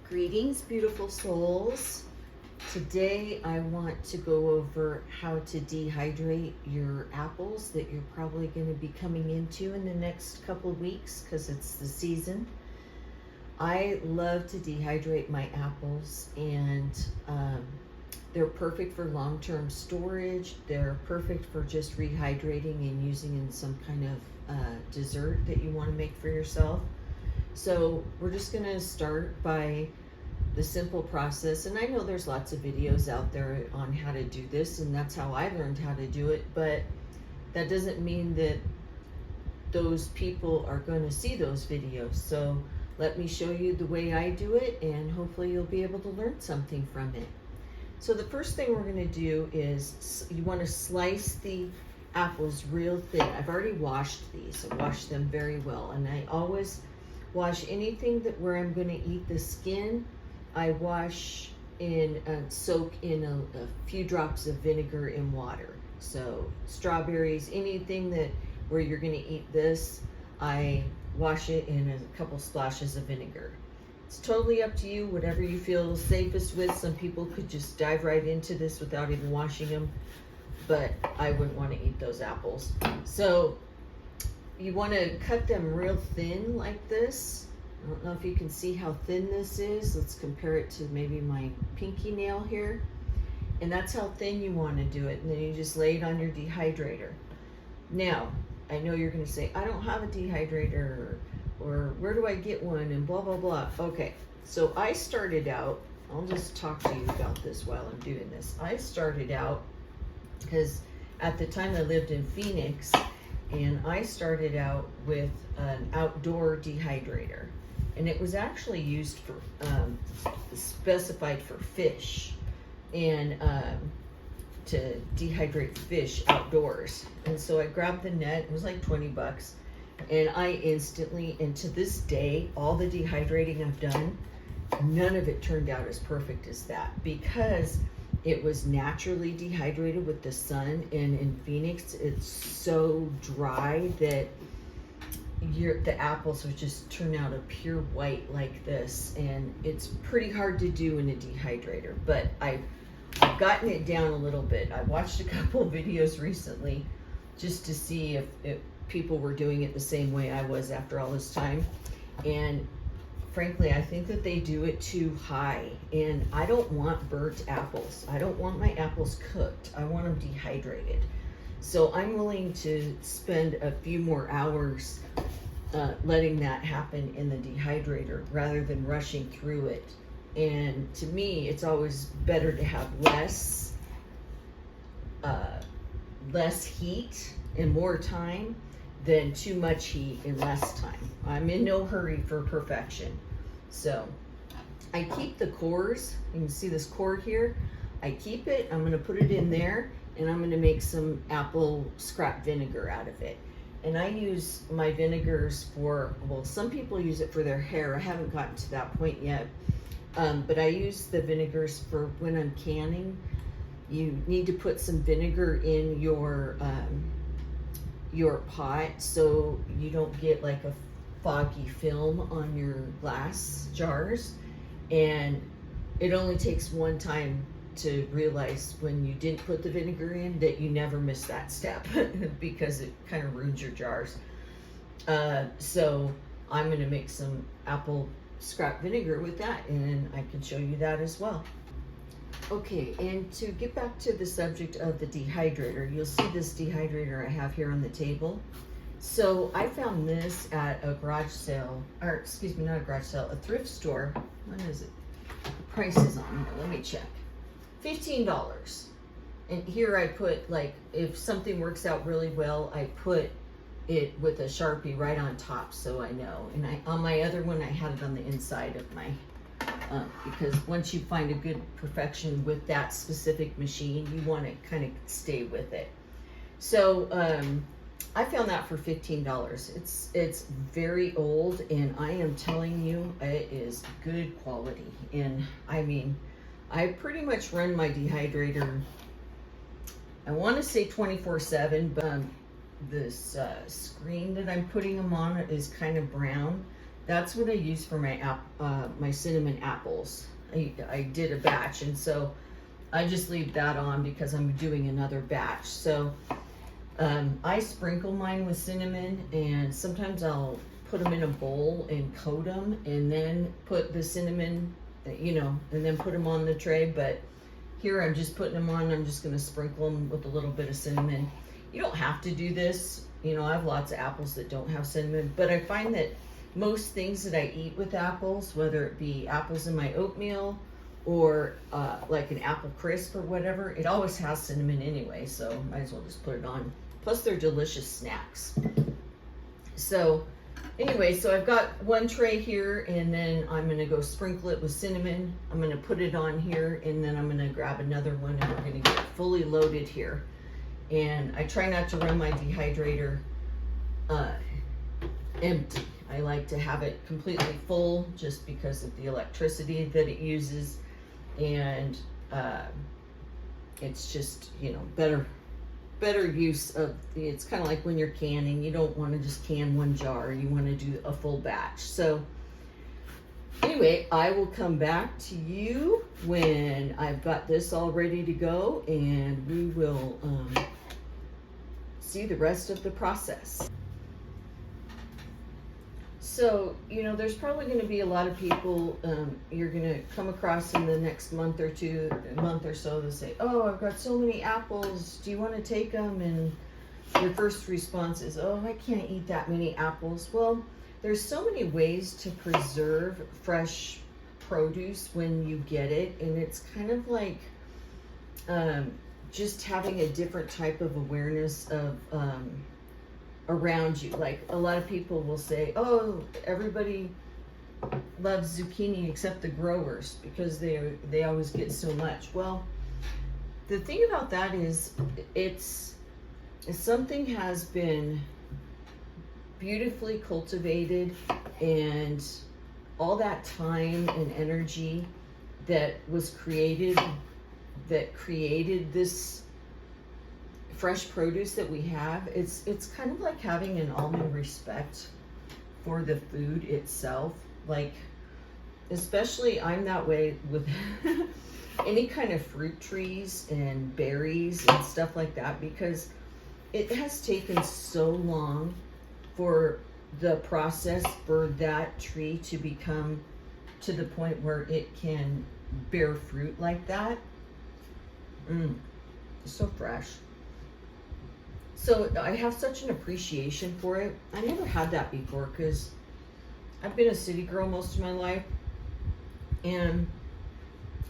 Greetings, beautiful souls. Today I want to go over how to dehydrate your apples that you're probably going to be coming into in the next couple of weeks because it's the season. I love to dehydrate my apples, and they're perfect for long-term storage. They're perfect for just rehydrating and using in some kind of dessert that you want to make for yourself. So we're just going to start by the simple process, and I know there's lots of videos out there on how to do this, and that's how I learned how to do it, but that doesn't mean that those people are going to see those videos. So let me show you the way I do it, and hopefully you'll be able to learn something from it. So the first thing we're going to do is you want to slice the apples real thin. I've already washed these. I washed them very well, and I always wash anything that where I'm going to eat the skin. I wash in soak in a few drops of vinegar in water. So strawberries, anything that where you're going to eat this, I wash it in a couple splashes of vinegar. It's totally up to you, whatever you feel safest with. Some people could just dive right into this without even washing them, but I wouldn't want to eat those apples. So you want to cut them real thin like this. I don't know if you can see how thin this is. Let's compare it to maybe my pinky nail here. And that's how thin you want to do it. And then you just lay it on your dehydrator. Now, I know you're going to say, I don't have a dehydrator, or where do I get one, and blah, blah, blah. Okay, so I started out, I'll just talk to you about this while I'm doing this. I started out because at the time I lived in Phoenix, and I started out with an outdoor dehydrator, and it was actually used for specified for fish, and to dehydrate fish outdoors. And so I grabbed the net. It was like 20 bucks, and I instantly, and to this day, all the dehydrating I've done, none of it turned out as perfect as that, because it was naturally dehydrated with the sun, and in Phoenix, it's so dry that the apples would just turn out a pure white like this, and it's pretty hard to do in a dehydrator, but I've gotten it down a little bit. I watched a couple of videos recently just to see if people were doing it the same way I was after all this time, and frankly, I think that they do it too high, and I don't want burnt apples. I don't want my apples cooked. I want them dehydrated. So I'm willing to spend a few more hours letting that happen in the dehydrator rather than rushing through it. And to me, it's always better to have less heat and more time than too much heat and less time. I'm in no hurry for perfection. So I keep the cores. You can see this core here. I keep it. I'm going to put it in there, and I'm going to make some apple scrap vinegar out of it. And I use my vinegars for, well, some people use it for their hair. I haven't gotten to that point yet. But I use the vinegars for when I'm canning. You need to put some vinegar in your pot so you don't get like a foggy film on your glass jars. And it only takes one time to realize when you didn't put the vinegar in that you never miss that step because it kind of ruins your jars. So I'm going to make some apple scrap vinegar with that, and I can show you that as well. Okay, and to get back to the subject of the dehydrator, you'll see this dehydrator I have here on the table. So I found this at a garage sale, or excuse me, not a garage sale, a thrift store. What is it? The price is on here. Let me check. $15. And here I put, like, if something works out really well, I put it with a Sharpie right on top so I know. And on my other one, I had it on the inside of my, because once you find a good perfection with that specific machine, you want to kind of stay with it. So I found that for $15. It's very old, and I am telling you, it is good quality. And I mean, I pretty much run my dehydrator, I want to say 24/7, but this screen that I'm putting them on is kind of brown. That's what I use for my my cinnamon apples. I did a batch, and so I just leave that on because I'm doing another batch. So I sprinkle mine with cinnamon, and sometimes I'll put them in a bowl and coat them, and then put the cinnamon, and then put them on the tray. But here I'm just putting them on. I'm just going to sprinkle them with a little bit of cinnamon. You don't have to do this. I have lots of apples that don't have cinnamon, but I find that most things that I eat with apples, whether it be apples in my oatmeal or like an apple crisp or whatever, it always has cinnamon anyway, so might as well just put it on. Plus they're delicious snacks. So anyway, so I've got one tray here, and then I'm gonna go sprinkle it with cinnamon. I'm gonna put it on here, and then I'm gonna grab another one, and we're gonna get fully loaded here. And I try not to run my dehydrator empty. I like to have it completely full just because of the electricity that it uses, and it's just better use of it's kind of like when you're canning. You don't want to just can one jar, you want to do a full batch. So anyway, I will come back to you when I've got this all ready to go, and we will see the rest of the process. So, there's probably going to be a lot of people you're going to come across in the next month or so that say, oh, I've got so many apples, do you want to take them? And your first response is, oh, I can't eat that many apples. Well, there's so many ways to preserve fresh produce when you get it, and it's kind of like just having a different type of awareness of around you. Like a lot of people will say, oh, everybody loves zucchini except the growers because they always get so much. Well, the thing about that is something has been beautifully cultivated, and all that time and energy that was created this fresh produce that we have, it's kind of like having an almond respect for the food itself. Like, especially I'm that way with any kind of fruit trees and berries and stuff like that, because it has taken so long for the process for that tree to become to the point where it can bear fruit like that. It's so fresh. So I have such an appreciation for it. I never had that before because I've been a city girl most of my life, and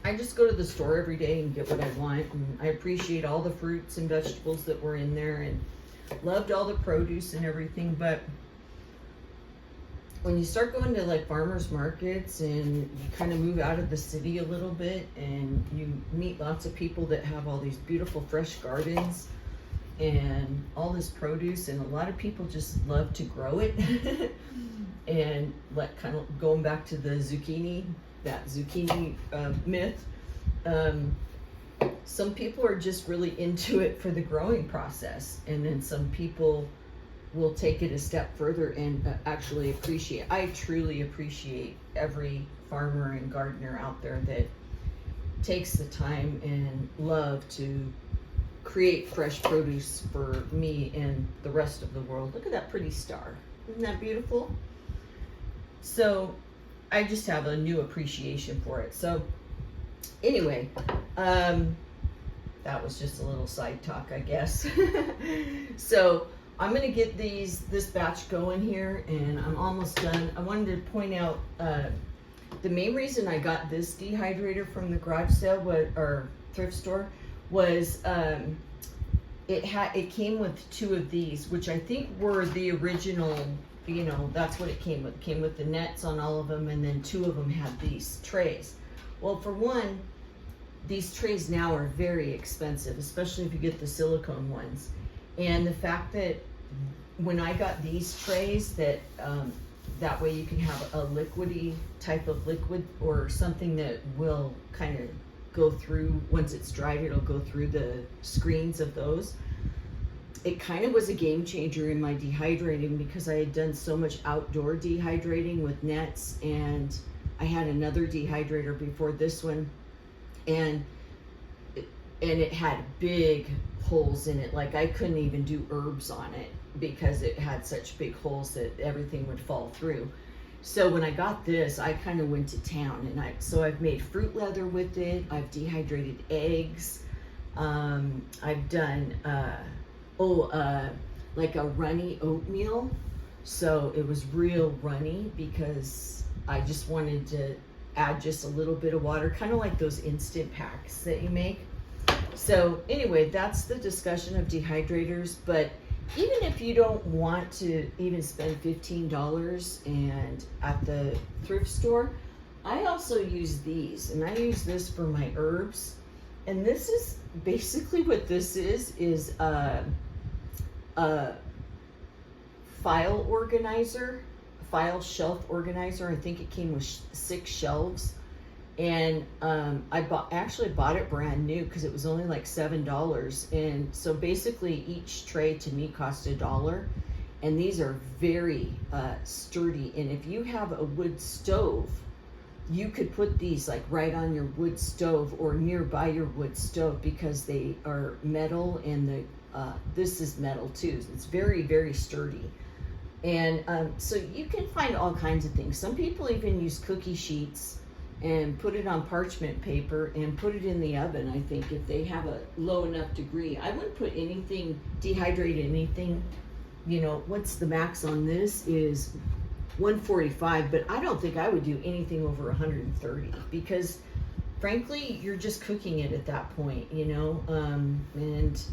I just go to the store every day and get what I want, and I appreciate all the fruits and vegetables that were in there and loved all the produce and everything. But when you start going to like farmers markets and you kind of move out of the city a little bit, and you meet lots of people that have all these beautiful fresh gardens and all this produce, and a lot of people just love to grow it. And like, kind of going back to the zucchini myth, some people are just really into it for the growing process, and then some people will take it a step further and actually appreciate. I truly appreciate every farmer and gardener out there that takes the time and love to create fresh produce for me and the rest of the world. Look at that pretty star. Isn't that beautiful? So I just have a new appreciation for it. So anyway, that was just a little side talk, I guess. So I'm gonna get this batch going here, and I'm almost done. I wanted to point out the main reason I got this dehydrator from the garage sale or thrift store was it came with two of these, which I think were the original. That's what it came with. It came with the nets on all of them, and then two of them had these trays. Well, for one, these trays now are very expensive, especially if you get the silicone ones. And the fact that when I got these trays, that way you can have a liquidy type of liquid, or something that will kind of go through, once it's dried, it'll go through the screens of those. it kind of was a game changer in my dehydrating, because I had done so much outdoor dehydrating with nets, and I had another dehydrator before this one, and it had big holes in it. Like I couldn't even do herbs on it because it had such big holes that everything would fall through. So when I got this, I kind of went to town, and I've made fruit leather with it. I've dehydrated eggs. I've done like a runny oatmeal. So it was real runny because I just wanted to add just a little bit of water, kind of like those instant packs that you make. So anyway, that's the discussion of dehydrators. But even if you don't want to even spend $15 and at the thrift store, I also use these, and I use this for my herbs. And this is basically what this is a file organizer, file shelf organizer. I think it came with 6 shelves. And I actually bought it brand new because it was only like $7. And so basically each tray to me cost $1. And these are very sturdy. And if you have a wood stove, you could put these like right on your wood stove or nearby your wood stove, because they are metal, and this is metal too. It's very, very sturdy. And so you can find all kinds of things. Some people even use cookie sheets and put it on parchment paper and put it in the oven, I think, if they have a low enough degree. I wouldn't put anything, dehydrate anything, you know, what's the max on this is 145, but I don't think I would do anything over 130, because frankly, you're just cooking it at that point, you know, and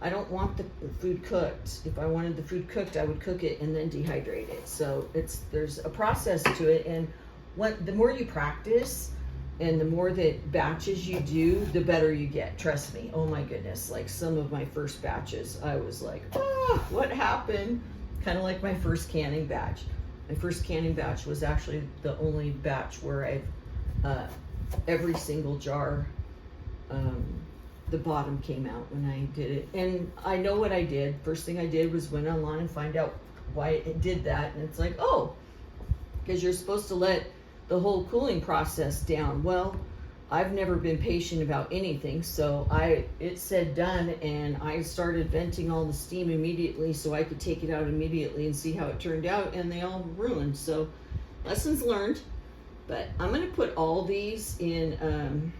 I don't want the food cooked. If I wanted the food cooked, I would cook it and then dehydrate it. So there's a process to it, and the more you practice and the more that batches you do, the better you get. Trust me. Oh my goodness. Like some of my first batches, I was like, oh, what happened? Kind of like my first canning batch. My first canning batch was actually the only batch where every single jar, the bottom came out when I did it. And I know what I did. First thing I did was went online and find out why it did that. And it's like, oh, because you're supposed to let the whole cooling process down. Well, I've never been patient about anything, so it said done, and I started venting all the steam immediately so I could take it out immediately and see how it turned out, and they all ruined. So lessons learned. But I'm going to put all these in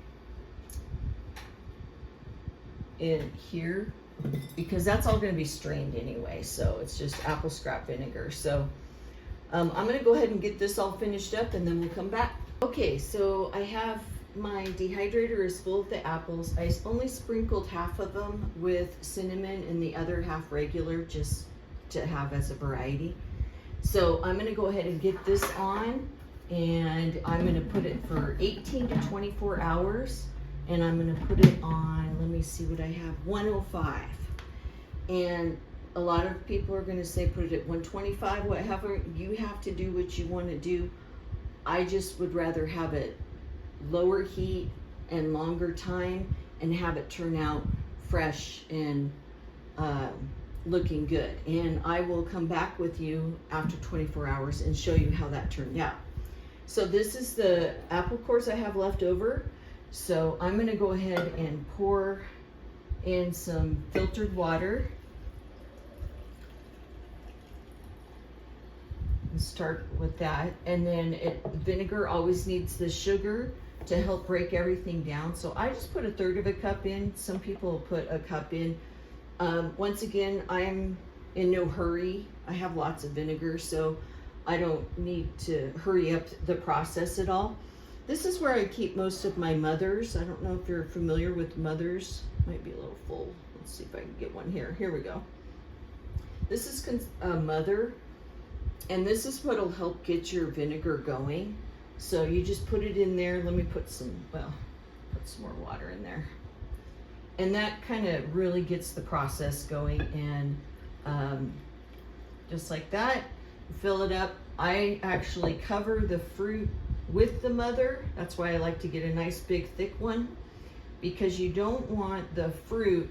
here, because that's all going to be strained anyway. So it's just apple scrap vinegar. So I'm going to go ahead and get this all finished up, and then we'll come back. Okay, so I have my dehydrator is full of the apples. I only sprinkled half of them with cinnamon and the other half regular, just to have as a variety. So I'm going to go ahead and get this on, and I'm going to put it for 18 to 24 hours, and I'm going to put it on, let me see what I have, 105. And a lot of people are going to say put it at 125, whatever. You have to do what you want to do. I just would rather have it lower heat and longer time and have it turn out fresh and looking good. And I will come back with you after 24 hours and show you how that turned out. So this is the apple cores I have left over. So I'm going to go ahead and pour in some filtered water. Start with that, and then vinegar always needs the sugar to help break everything down. So I just put 1/3 of a cup in. Some people put a cup in. Once again, I'm in no hurry. I have lots of vinegar, so I don't need to hurry up the process at all. This is where I keep most of my mothers. I don't know if you're familiar with mothers. Might be a little full. Let's see if I can get one here. Here we go. This is a mother. And this is what'll help get your vinegar going. So you just put it in there. Let me put some more water in there. And that kind of really gets the process going. And just like that, fill it up. I actually cover the fruit with the mother. That's why I like to get a nice big thick one, because you don't want the fruit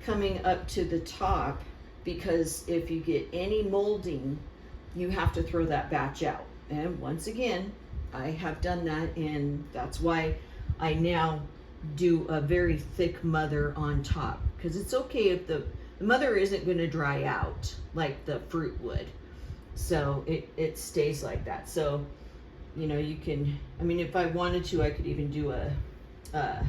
coming up to the top, because if you get any molding, you have to throw that batch out. And once again, I have done that, and that's why I now do a very thick mother on top, because it's okay if the mother isn't going to dry out like the fruit would, so it stays like that. So you know, you can, I mean, if I wanted to, I could even do a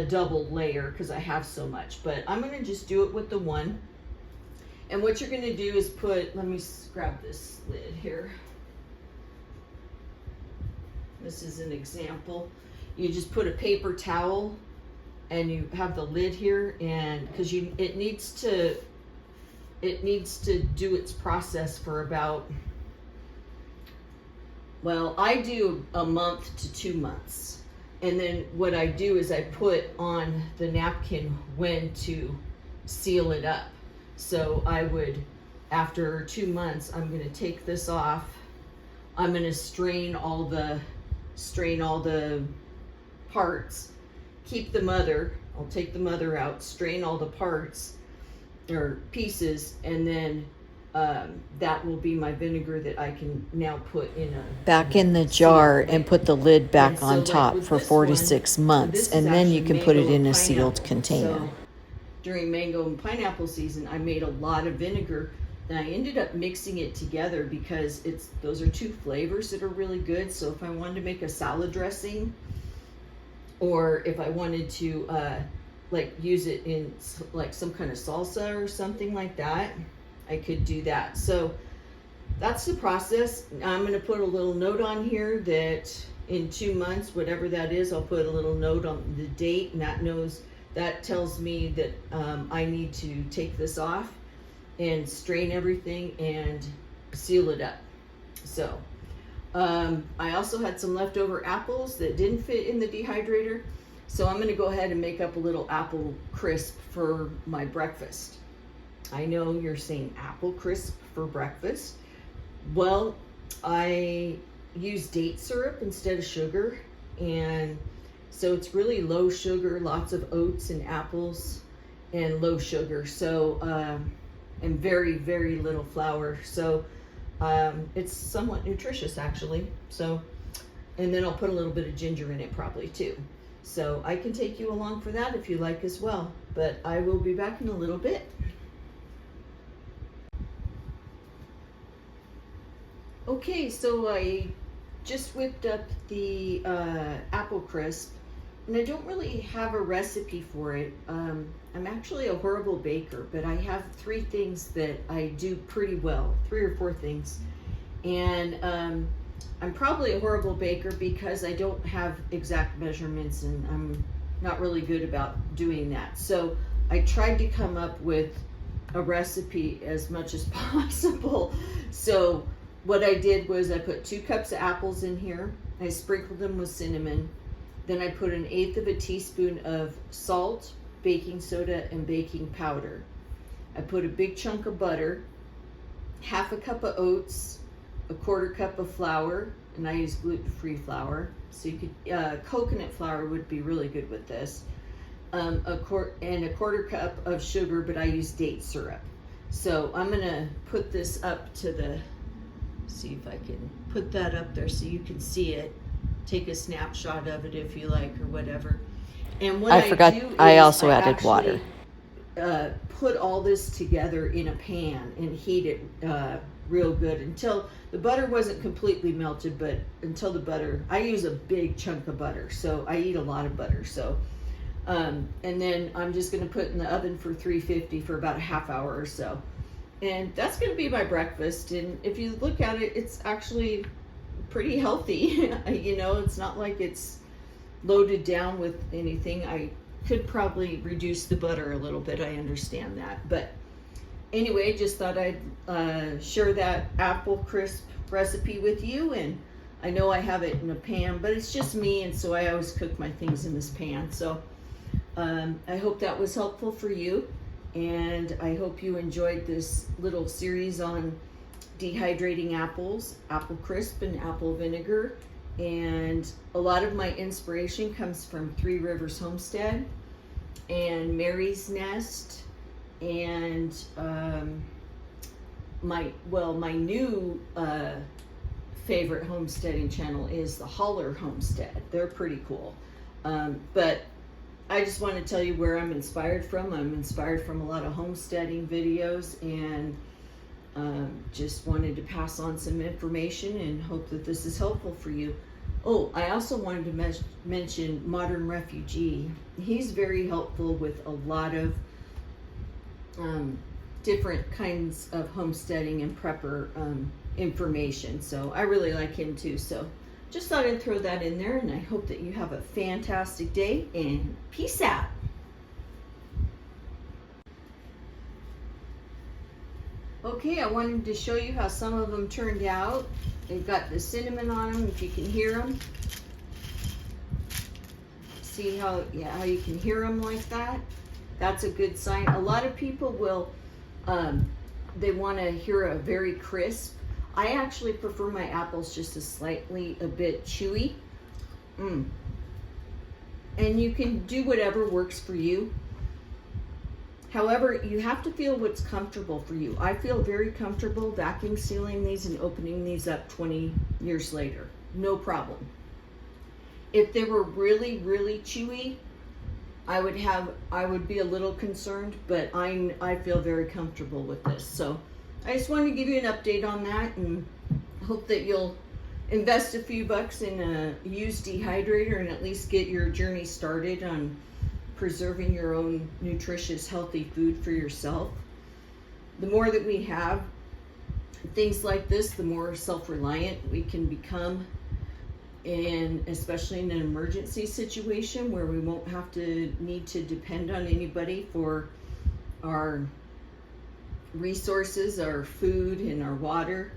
double layer because I have so much, but I'm going to just do it with the one. And what you're going to do is put, let me grab this lid here. This is an example. You just put a paper towel and you have the lid here, and because it needs to do its process for about, well, I do a month to 2 months. And then what I do is I put on the napkin when to seal it up. So I would, after 2 months, I'm going to take this off. I'm going to strain all the parts. Keep the mother. I'll take the mother out, strain all the parts or pieces, and then that will be my vinegar that I can now put in back in the jar and put the lid back on top for 4 to 6 months, and then you can put it in a sealed container. So during mango and pineapple season, I made a lot of vinegar, and I ended up mixing it together because those are two flavors that are really good. So if I wanted to make a salad dressing, or if I wanted to like use it in like some kind of salsa or something like that, I could do that. So that's the process. I'm going to put a little note on here that in 2 months, whatever that is, I'll put a little note on the date, and that tells me that I need to take this off and strain everything and seal it up. So I also had some leftover apples that didn't fit in the dehydrator, so I'm going to go ahead and make up a little apple crisp for my breakfast. I know you're saying apple crisp for breakfast. Well, I use date syrup instead of sugar, and so it's really low sugar, lots of oats and apples, and low sugar. So and very, very little flour. So it's somewhat nutritious actually. So, and then I'll put a little bit of ginger in it probably too. So I can take you along for that if you like as well. But I will be back in a little bit. Okay, so I just whipped up the apple crisp, and I don't really have a recipe for it. I'm actually a horrible baker, but I have 3 things that I do pretty well, 3 or 4 things. And I'm probably a horrible baker because I don't have exact measurements, and I'm not really good about doing that. So I tried to come up with a recipe as much as possible. So what I did was I put 2 cups of apples in here. I sprinkled them with cinnamon. Then I put 1/8 of a teaspoon of salt, baking soda, and baking powder. I put a big chunk of butter, 1/2 cup of oats, 1/4 cup of flour, and I use gluten-free flour. So you could, coconut flour would be really good with this. And 1/4 cup of sugar, but I use date syrup. So I'm gonna put this up to see if I can put that up there so you can see it. Take a snapshot of it if you like, or whatever. And what I forgot, do is I also I added water. Put all this together in a pan and heat it real good until the butter wasn't completely melted, but until the butter, I use a big chunk of butter, so I eat a lot of butter. So and then I'm just going to put in the oven for 350 for about a half hour or so. And that's going to be my breakfast. And if you look at it, it's actually pretty healthy. You know, it's not like it's loaded down with anything. I could probably reduce the butter a little bit. I understand that. But anyway, just thought I'd share that apple crisp recipe with you. And I know I have it in a pan, but it's just me. And so I always cook my things in this pan. So I hope that was helpful for you. And I hope you enjoyed this little series on dehydrating apples, apple crisp, and apple vinegar. And a lot of my inspiration comes from 3 Rivers Homestead. and Mary's Nest, and my new favorite homesteading channel is the Holler Homestead. They're pretty cool. But I just want to tell you where I'm inspired from. I'm inspired from a lot of homesteading videos, and just wanted to pass on some information and hope that this is helpful for you. Oh, I also wanted to mention Modern Refugee. He's very helpful with a lot of different kinds of homesteading and prepper information. So I really like him too. So just thought I'd throw that in there, and I hope that you have a fantastic day, and peace out. Okay, I wanted to show you how some of them turned out. They've got the cinnamon on them, if you can hear them. See how you can hear them like that? That's a good sign. A lot of people will, they want to hear a very crisp. I actually prefer my apples just a bit chewy. And you can do whatever works for you. However, you have to feel what's comfortable for you. I feel very comfortable vacuum sealing these and opening these up 20 years later. No problem. If they were really, really chewy, I would be a little concerned, but I feel very comfortable with this. So I just wanted to give you an update on that, and hope that you'll invest a few bucks in a used dehydrator and at least get your journey started on preserving your own nutritious, healthy food for yourself. The more that we have things like this, the more self-reliant we can become, and especially in an emergency situation where we won't have to need to depend on anybody for our resources, our food and our water.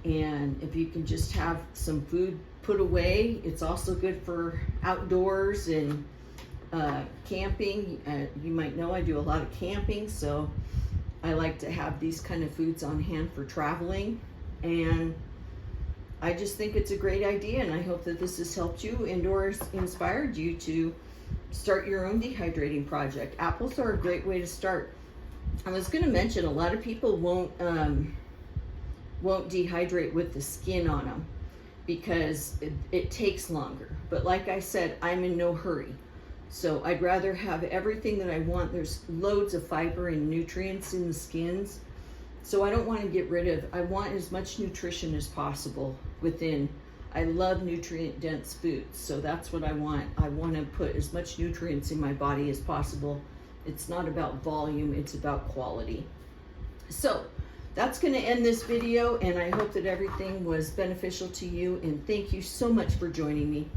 And if you can just have some food put away, it's also good for outdoors and camping. You might know I do a lot of camping, so I like to have these kind of foods on hand for traveling, and I just think it's a great idea, and I hope that this has helped you and or inspired you to start your own dehydrating project. Apples are a great way to start. I was going to mention a lot of people won't dehydrate with the skin on them because it takes longer. But like I said, I'm in no hurry. So I'd rather have everything that I want. There's loads of fiber and nutrients in the skins. So I don't want to get rid of, I want as much nutrition as possible within. I love nutrient dense foods. So that's what I want. I want to put as much nutrients in my body as possible. It's not about volume, it's about quality. So that's going to end this video, and I hope that everything was beneficial to you, and thank you so much for joining me.